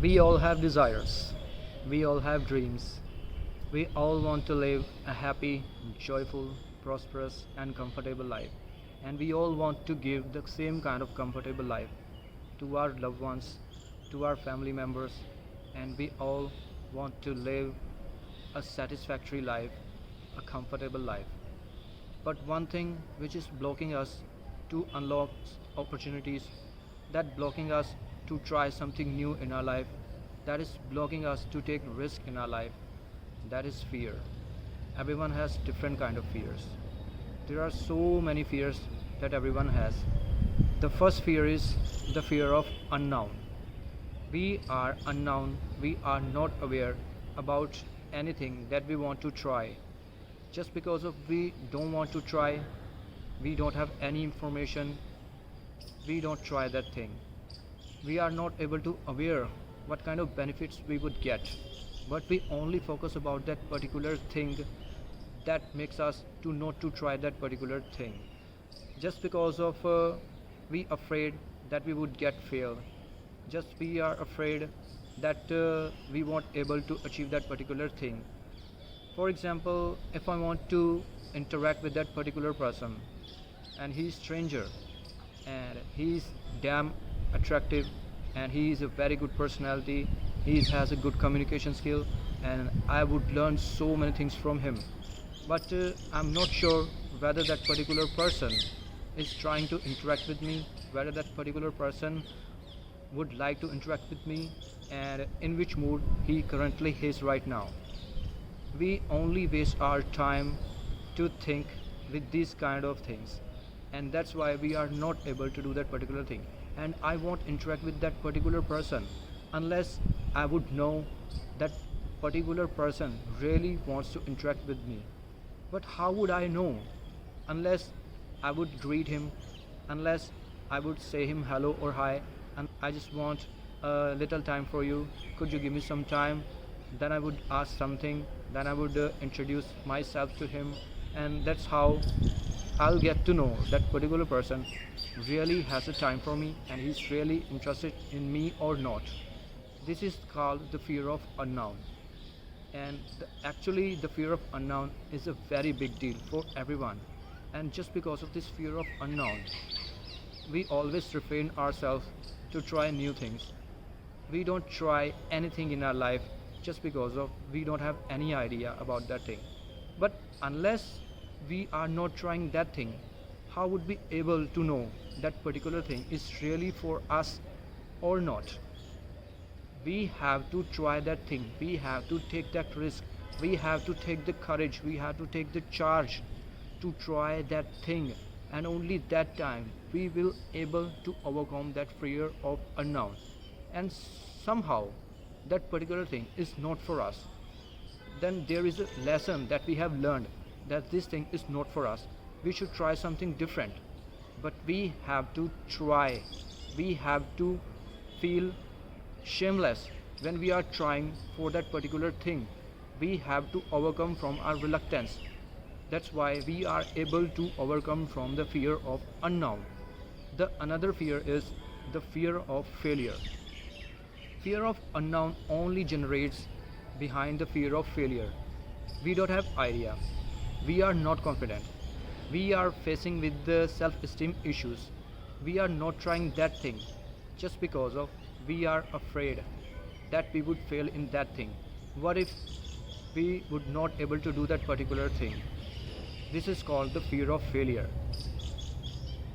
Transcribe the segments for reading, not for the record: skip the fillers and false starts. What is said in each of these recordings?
We all have desires, we all have dreams, we all want to live a happy, joyful, prosperous, and comfortable life. And we all want to give the same kind of comfortable life to our loved ones, to our family members, and we all want to live a satisfactory life, a comfortable life. But one thing which is blocking us to unlock opportunities, that blocking us to try something new in our life, that is blocking us to take risk in our life, that is fear. Everyone has different kind of fears. There are so many fears that everyone has. The first fear is the fear of unknown. We are unknown, we are not aware about anything that we want to try. Just because of we don't want to try, we don't have any information, we don't try that thing. We are not able to aware what kind of benefits we would get, but we only focus about that particular thing that makes us to not to try that particular thing. Just because of we afraid that we would get fail, just we are afraid that we won't able to achieve that particular thing. For example, if I want to interact with that particular person and he's stranger and he's damn attractive and he is a very good personality, he has a good communication skill, and I would learn so many things from him. But I'm not sure whether that particular person is trying to interact with me, whether that particular person would like to interact with me, and in which mood he currently is right now. We only waste our time to think with these kind of things, and that's why we are not able to do that particular thing. And I won't interact with that particular person unless I would know that particular person really wants to interact with me. But how would I know unless I would greet him, unless I would say him hello or hi, and I just want a little time for you, could you give me some time? Then I would ask something, then I would introduce myself to him, and that's how I'll get to know that particular person really has a time for me and he's really interested in me or not. This is called the fear of unknown. And actually, the fear of unknown is a very big deal for everyone. And just because of this fear of unknown, we always refrain ourselves to try new things. We don't try anything in our life just because of we don't have any idea about that thing. But unless we are not trying that thing, how would we able to know that particular thing is really for us or not? We have to try that thing, we have to take that risk, we have to take the courage, we have to take the charge to try that thing, and only that time we will able to overcome that fear of unknown. And somehow that particular thing is not for us, then there is a lesson that we have learned that this thing is not for us, we should try something different. But we have to try, we have to feel shameless when we are trying for that particular thing. We have to overcome from our reluctance. That's why we are able to overcome from the fear of unknown. The another fear is the fear of failure. Fear of unknown only generates behind the fear of failure. We don't have idea, we are not confident, we are facing with the self-esteem issues, we are not trying that thing just because of we are afraid that we would fail in that thing. What if we would not able to do that particular thing? This is called the fear of failure.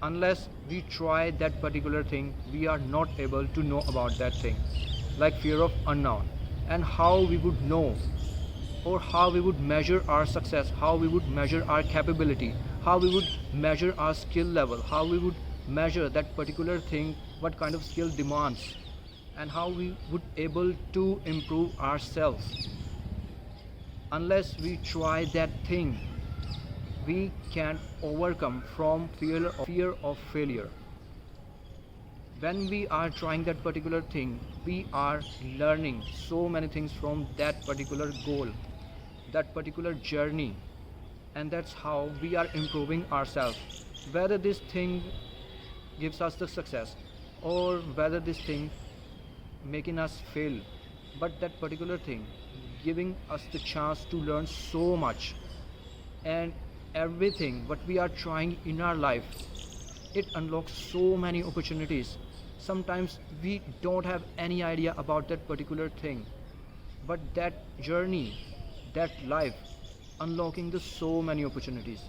Unless we try that particular thing, we are not able to know about that thing. Like fear of unknown. And how we would know, or how we would measure our success, how we would measure our capability, how we would measure our skill level, how we would measure that particular thing, what kind of skill demands, and how we would able to improve ourselves. Unless we try that thing, we can overcome from fear of failure. When we are trying that particular thing, we are learning so many things from that particular goal, that particular journey, and that's how we are improving ourselves. Whether this thing gives us the success or whether this thing making us fail, but that particular thing giving us the chance to learn so much. And everything what we are trying in our life, it unlocks so many opportunities. Sometimes we don't have any idea about that particular thing, but that journey, that life, unlocking the so many opportunities,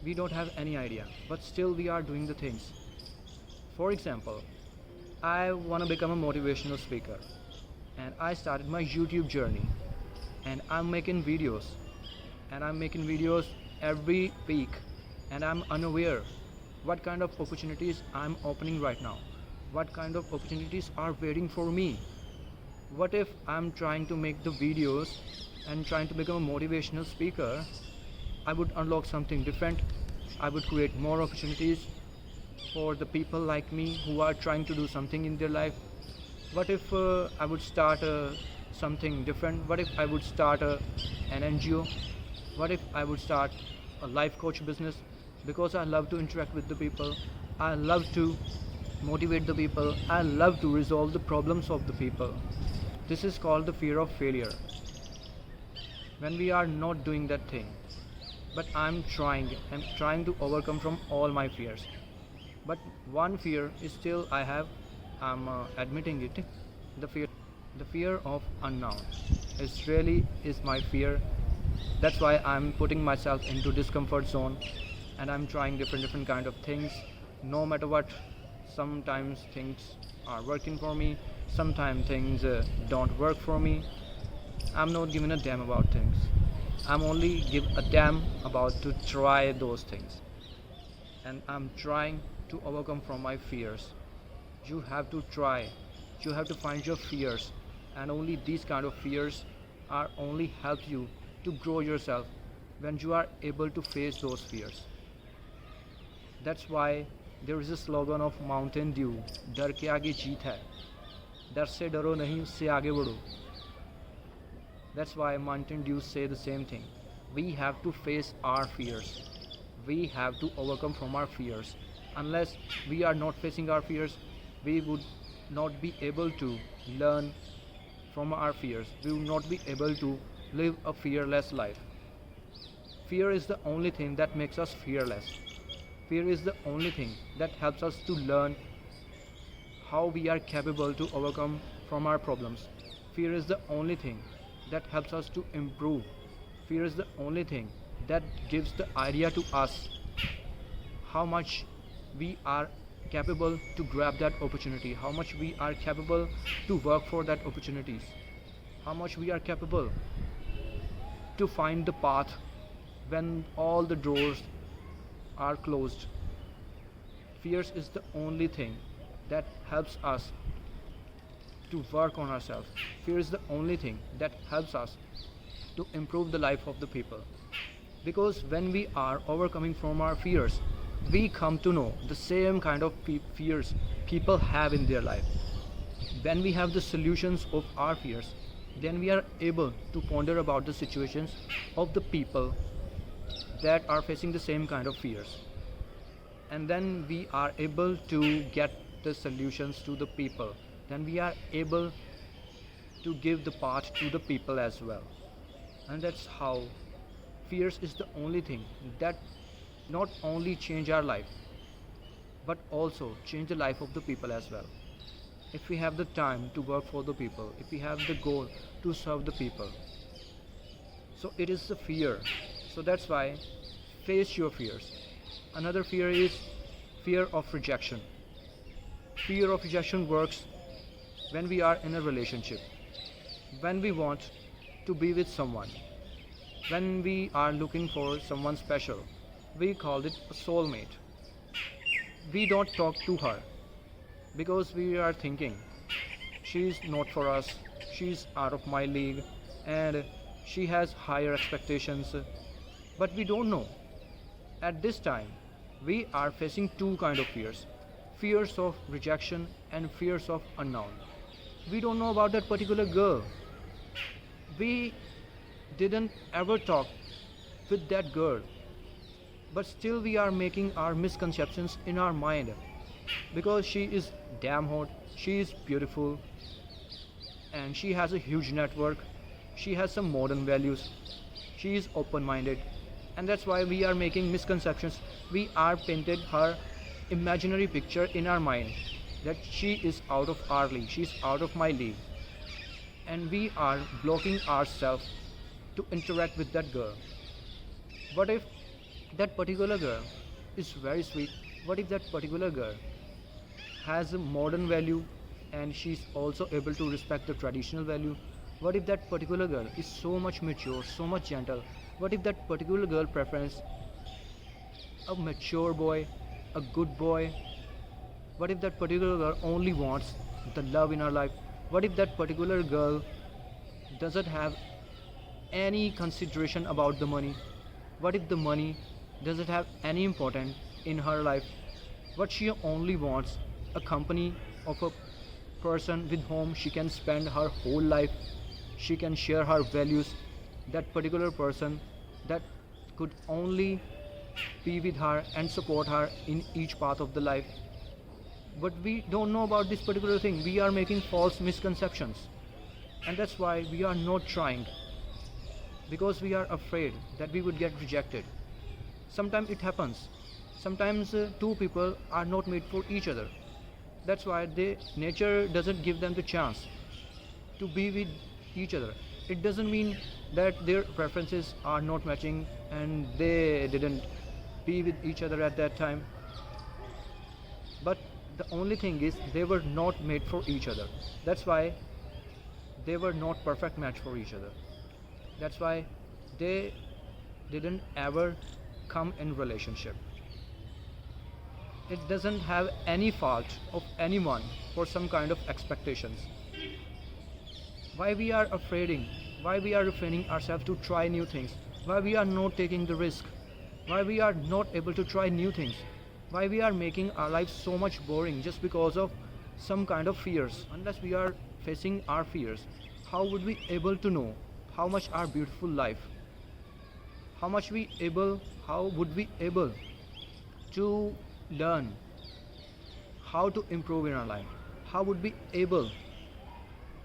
we don't have any idea, but still we are doing the things. For example, I want to become a motivational speaker, and I started my YouTube journey, and I'm making videos every week, and I'm unaware what kind of opportunities I'm opening right now, what kind of opportunities are waiting for me. What if I'm trying to make the videos and trying to become a motivational speaker? I would unlock something different. I would create more opportunities for the people like me who are trying to do something in their life. What if I would start something different? What if I would start an NGO? What if I would start a life coach business? Because I love to interact with the people, I love to motivate the people, I love to resolve the problems of the people. This is called the fear of failure. When we are not doing that thing, but I'm trying to overcome from all my fears. But one fear is still I have, I'm admitting it, the fear, the fear of unknown. It's really is my fear. That's why I'm putting myself into discomfort zone, and I'm trying different kind of things. No matter what, sometimes things are working for me, sometimes things don't work for me. I'm not giving a damn about things. I'm only give a damn about to try those things, and I'm trying to overcome from my fears. You have to try. You have to find your fears, and only these kind of fears are only help you to grow yourself when you are able to face those fears. That's why there is a slogan of Mountain Dew, डर के आगे जीत है, डर से डरो नहीं उससे आगे बढ़ो. That's why Mountain Dew say the same thing. We have to face our fears. We have to overcome from our fears. Unless we are not facing our fears, we would not be able to learn from our fears. We will not be able to live a fearless life. Fear is the only thing that makes us fearless. Fear is the only thing that helps us to learn how we are capable to overcome from our problems. Fear is the only thing that helps us to improve. Fear is the only thing that gives the idea to us how much we are capable to grab that opportunity, how much we are capable to work for that opportunities, how much we are capable to find the path when all the doors are closed. Fears is the only thing that helps us to work on ourselves. Fear is the only thing that helps us to improve the life of the people. Because when we are overcoming from our fears, we come to know the same kind of fears people have in their life. When we have the solutions of our fears, then we are able to ponder about the situations of the people that are facing the same kind of fears. And then we are able to get the solutions to the people. Then we are able to give the path to the people as well. And that's how fears is the only thing that not only change our life, but also change the life of the people as well. If we have the time to work for the people, if we have the goal to serve the people, so it is the fear. So that's why face your fears. Another fear is fear of rejection. Fear of rejection works when we are in a relationship, when we want to be with someone, when we are looking for someone special. We call it a soulmate. We don't talk to her because we are thinking she's not for us, she's out of my league, and she has higher expectations. But we don't know. At this time, we are facing two kind of fears. Fears of rejection and fears of unknown. We don't know about that particular girl. We didn't ever talk with that girl. But still we are making our misconceptions in our mind because she is damn hot, she is beautiful, and she has a huge network, she has some modern values, she is open minded, and that's why we are making misconceptions. We are painted her imaginary picture in our mind that she is out of our league, she's out of my league, and we are blocking ourselves to interact with that girl. What if that particular girl is very sweet? What if that particular girl has a modern value and she's also able to respect the traditional value? What if that particular girl is so much mature, so much gentle? What if that particular girl prefers a mature boy, a good boy? What if that particular girl only wants the love in her life? What if that particular girl doesn't have any consideration about the money? What if the money doesn't have any importance in her life? What she only wants a company of a person with whom she can spend her whole life, she can share her values, that particular person that could only be with her and support her in each path of the life. But we don't know about this particular thing. We are making false misconceptions, and that's why we are not trying, because we are afraid that we would get rejected. Sometimes it happens. Sometimes two people are not made for each other. That's why nature doesn't give them the chance to be with each other. It doesn't mean that their preferences are not matching and they didn't be with each other at that time. But the only thing is they were not made for each other. That's why they were not perfect match for each other. That's why they didn't ever come in relationship. It doesn't have any fault of anyone for some kind of expectations. Why we are afraid? Why we are refraining ourselves to try new things? Why we are not taking the risk? Why we are not able to try new things? Why we are making our life so much boring just because of some kind of fears? Unless we are facing our fears, how would we able to know how much our beautiful life, how would we able to learn how to improve in our life? How would we able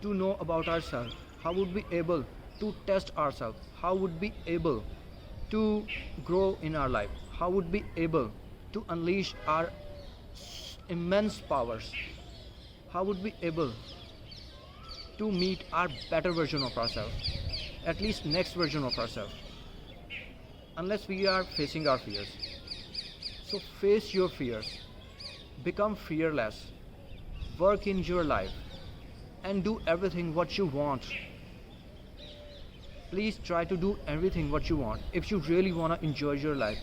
to know about ourselves? How would we able to test ourselves? How would we able to grow in our life? How would we able to unleash our immense powers? How would we able to meet our better version of ourselves, at least next version of ourselves, unless we are facing our fears? So face your fears, become fearless, work in your life, and do everything what you want. Please try to do everything what you want if you really want to enjoy your life.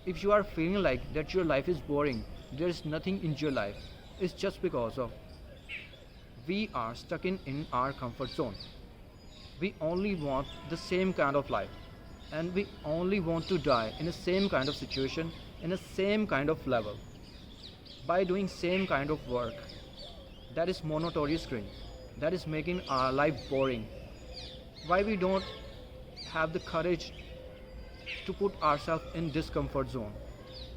If you are feeling like that your life is boring, there is nothing in your life, it's just because of we are stuck in our comfort zone. We only want the same kind of life, and we only want to die in the same kind of situation, in the same kind of level, by doing same kind of work. That is monotonous screen, that is making our life boring. Why we don't have the courage to put ourselves in this comfort zone?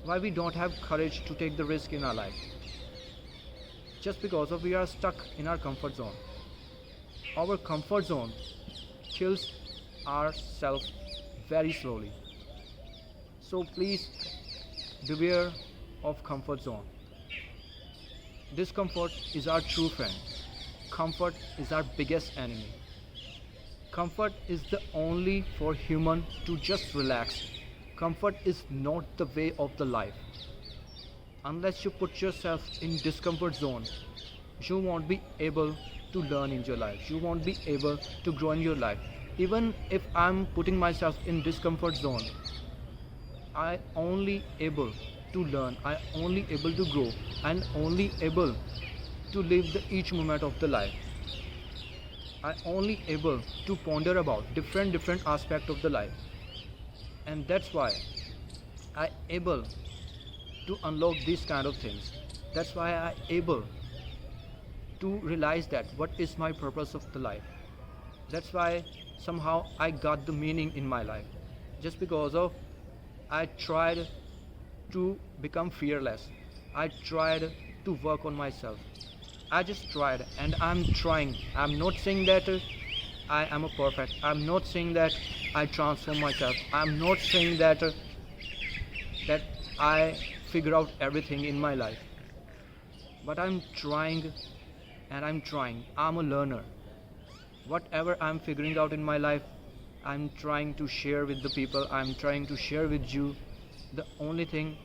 Why we don't have courage to take the risk in our life? Just because of we are stuck in our comfort zone. Our comfort zone kills ourselves very slowly. So please beware of comfort zone. Discomfort is our true friend. Comfort is our biggest enemy. Comfort is the only for human to just relax. Comfort is not the way of the life. Unless you put yourself in discomfort zone, you won't be able to learn in your life. You won't be able to grow in your life. Even if I'm putting myself in discomfort zone, I only able to learn, I only able to grow, and only able to live each moment of the life. I only able to ponder about different aspect of the life, and that's why I able to unlock these kind of things. That's why I able to realize that what is my purpose of the life. That's why somehow I got the meaning in my life, just because of I tried to become fearless. I tried to work on myself. I just tried and I'm trying. I'm not saying that I am a perfect. I'm not saying that I transform myself. I'm not saying that I figure out everything in my life. But I'm trying and I'm trying. I'm a learner. Whatever I'm figuring out in my life, I'm trying to share with the people. I'm trying to share with you. The only thing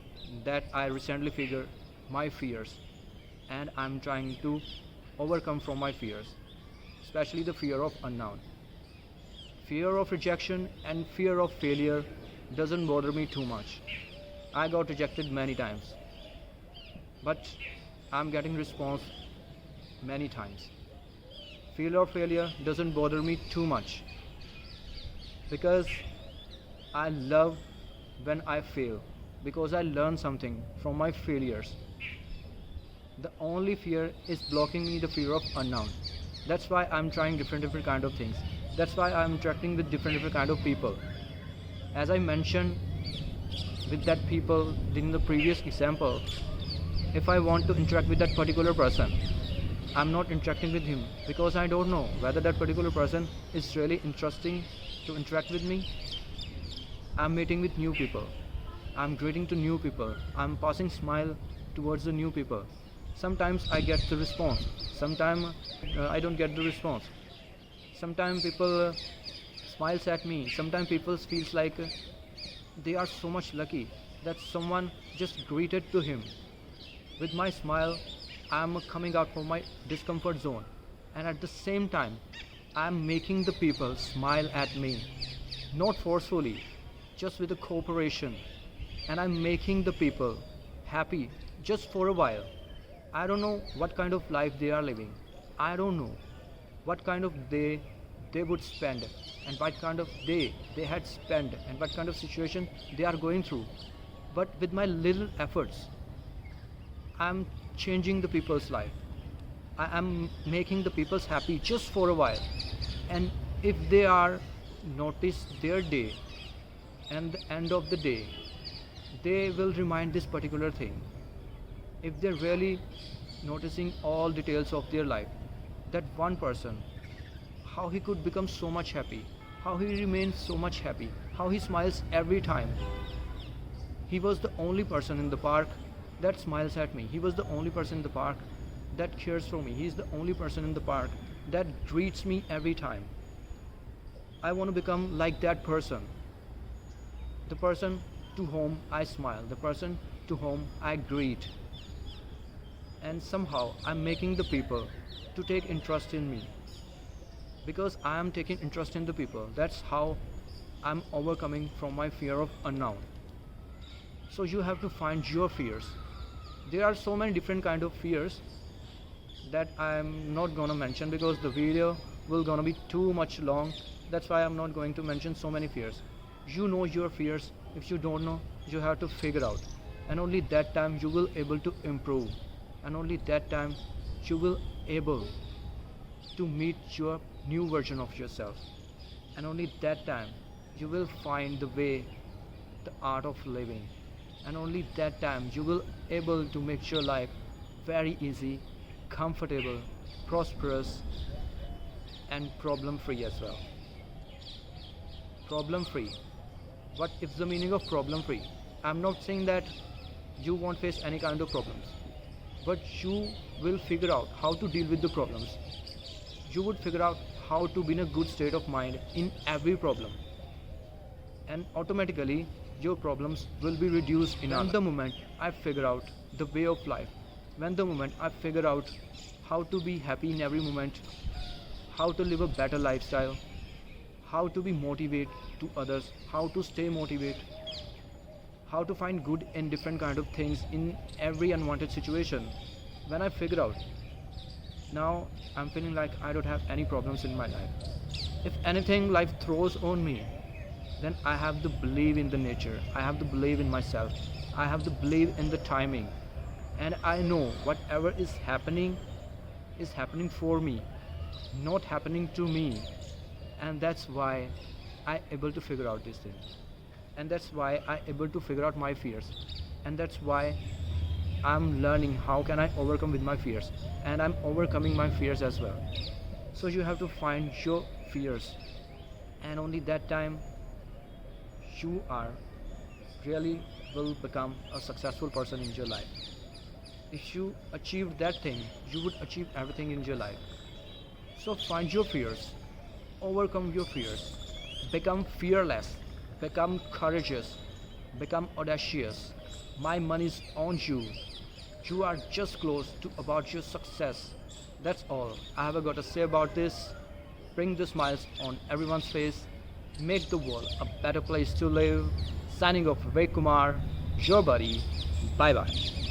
that I recently figured, my fears, and I'm trying to overcome from my fears, especially the fear of unknown. Fear of rejection and fear of failure doesn't bother me too much. I got rejected many times, but I'm getting response many times. Fear of failure doesn't bother me too much because I love when I fail, because I learn something from my failures. The only fear is blocking me, the fear of unknown. That's why I'm trying different kind of things. That's why I'm interacting with different kind of people. As I mentioned with that people in the previous example, if I want to interact with that particular person, I'm not interacting with him because I don't know whether that particular person is really interesting to interact with me. I'm meeting with new people. I'm greeting to new people. I'm passing smile towards the new people. Sometimes I get the response. Sometimes I don't get the response. Sometimes people smiles at me. Sometimes people feels like they are so much lucky that someone just greeted to him. With my smile, I'm coming out from my discomfort zone, and at the same time, I'm making the people smile at me, not forcefully, just with the cooperation, and I'm making the people happy just for a while. I don't know what kind of life they are living. I don't know what kind of day they would spend and what kind of day they had spent and what kind of situation they are going through. But with my little efforts, I'm changing the people's life. I am making the people's happy just for a while. And if they are notice their day and the end of the day, they will remind this particular thing. If they're really noticing all details of their life, that one person, how he could become so much happy, how he remains so much happy, how he smiles every time. He was the only person in the park that smiles at me. He was the only person in the park that cares for me. He's the only person in the park that greets me every time. I want to become like that person. The person to whom I smile, the person to whom I greet. And somehow I'm making the people to take interest in me. Because I am taking interest in the people. That's how I'm overcoming from my fear of unknown. So you have to find your fears. There are so many different kind of fears that I'm not gonna mention because the video will gonna be too much long. That's why I'm not going to mention so many fears. You know your fears. If you don't know, you have to figure out, and only that time you will able to improve, and only that time you will able to meet your new version of yourself, and only that time you will find the way, the art of living, and only that time you will able to make your life very easy, comfortable, prosperous, and problem free as well. Problem free. What is the meaning of problem free? I'm not saying that you won't face any kind of problems, but you will figure out how to deal with the problems. You would figure out how to be in a good state of mind in every problem, and automatically your problems will be reduced in the moment I figure out the way of life. When the moment I figure out how to be happy in every moment, how to live a better lifestyle, how to be motivated to others, how to stay motivated, how to find good in different kind of things in every unwanted situation. When I figure out, now I'm feeling like I don't have any problems in my life. If anything life throws on me, then I have to believe in the nature, I have to believe in myself, I have to believe in the timing, and I know whatever is happening for me, not happening to me. And that's why I able to figure out these things, and that's why I able to figure out my fears, and that's why I'm learning how can I overcome with my fears, and I'm overcoming my fears as well. So you have to find your fears, and only that time you are really will become a successful person in your life. If you achieved that thing, you would achieve everything in your life. So find your fears, overcome your fears, become fearless, become courageous, become audacious. My money's on you. You are just close to about your success. That's all I have got to say about this. Bring the smiles on everyone's face. Make the world a better place to live. Signing off Vivek Kumar, your buddy. Bye bye.